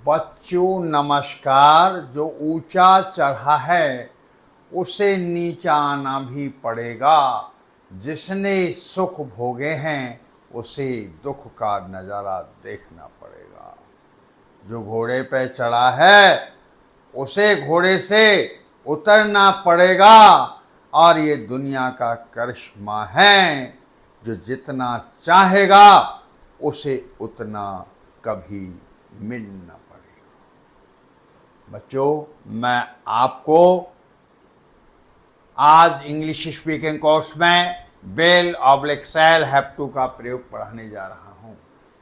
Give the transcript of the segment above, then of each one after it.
बच्चों नमस्कार। जो ऊंचा चढ़ा है उसे नीचा आना भी पड़ेगा। जिसने सुख भोगे हैं उसे दुख का नज़ारा देखना पड़ेगा। जो घोड़े पे चढ़ा है उसे घोड़े से उतरना पड़ेगा। और ये दुनिया का करिश्मा है, जो जितना चाहेगा उसे उतना कभी मिल न पड़ेगा। बच्चों, मैं आपको आज इंग्लिश स्पीकिंग कोर्स में will oblique shall have to का प्रयोग पढ़ाने जा रहा हूं।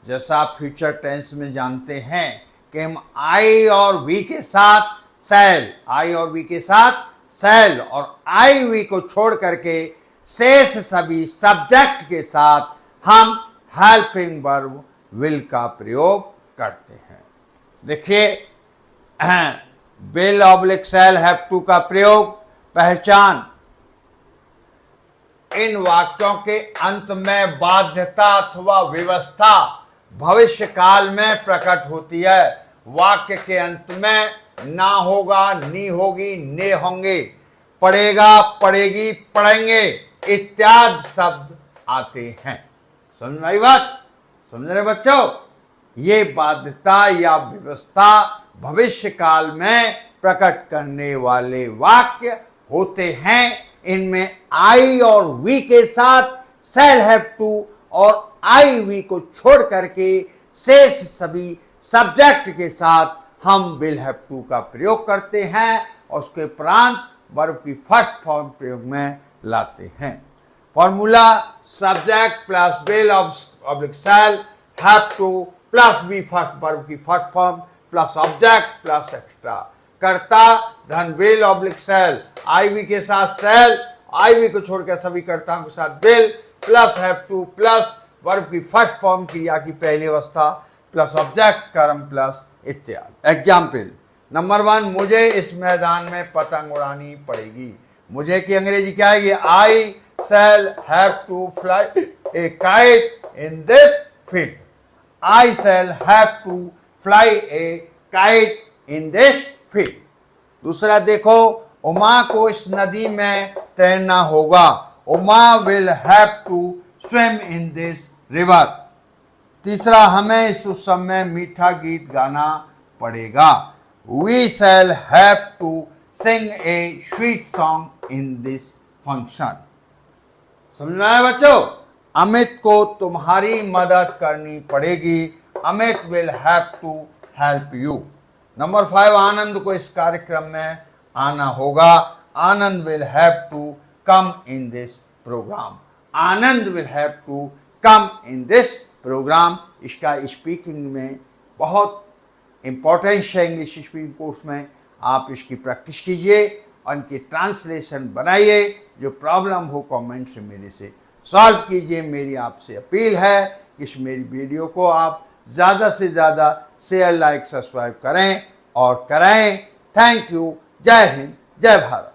जैसा आप फ्यूचर टेंस में जानते हैं कि हम आई और वी के साथ शैल, आई और वी के साथ शैल और आई वी को छोड़ करके शेष सभी सब्जेक्ट के साथ हम हेल्पिंग वर्ब विल का प्रयोग करते हैं। देखिए, will oblique shall have to का प्रयोग पहचान। इन वाक्यों के अंत में बाध्यता अथवा व्यवस्था भविष्य काल में प्रकट होती है। वाक्य के अंत में ना होगा, नी होगी, ने होंगे, पढ़ेगा, पढ़ेगी, पढ़ेंगे इत्यादि शब्द आते हैं। समझ में आई बात? समझ रहे बच्चों? ये बाध्यता या व्यवस्था भविष्य काल में प्रकट करने वाले वाक्य होते हैं। इनमें आई और वी के साथ शैल हैव टू और आई वी को छोड़ करके शेष सभी सब्जेक्ट के साथ हम विल हैव टू का प्रयोग करते हैं और उसके उपरांत वर्ब की फर्स्ट फॉर्म प्रयोग में लाते हैं। Formula subject plus will oblique shall have to plus V first verb की first form plus object plus extra. कर्ता धन will oblique shall, I we के साथ शैल, आई वी को छोड़कर सभी कर्ताओं के साथ will plus have to plus verb की फर्स्ट फॉर्म क्रिया की पहली अवस्था प्लस ऑब्जेक्ट कर्म प्लस इत्यादि। एग्जाम्पल नंबर 1, मुझे इस मैदान में पतंग उड़ानी पड़ेगी। मुझे की अंग्रेजी क्या है? I shall have to fly a kite in this field. I shall have to fly a kite in this field. दूसरा देखो, उमा को इस नदी में तैरना होगा। Uma will have to swim in this river. तीसरा, हमें इस उत्सव में मीठा गीत गाना पड़ेगा। We shall have to sing a sweet song in this function. समझ में आया बच्चों? अमित को तुम्हारी मदद करनी पड़ेगी। Amit will have to help you. Number 5, Anand को इस कार्यक्रम में आना होगा। Anand will have to come in this programme. Anand will have to come in this programme. इसका स्पीकिंग में बहुत इंपॉर्टेंस है। इंग्लिश स्पीकिंग कोर्स में आप इसकी प्रैक्टिस कीजिए और इनकी ट्रांसलेशन बनाइए। जो प्रॉब्लम हो कमेंट से मेरे से सॉल्व कीजिए। मेरी आपसे अपील है कि इस मेरी वीडियो को आप ज़्यादा से ज़्यादा शेयर, लाइक, सब्सक्राइब करें और कराएं। Thank you. जय हिंद, जय भारत।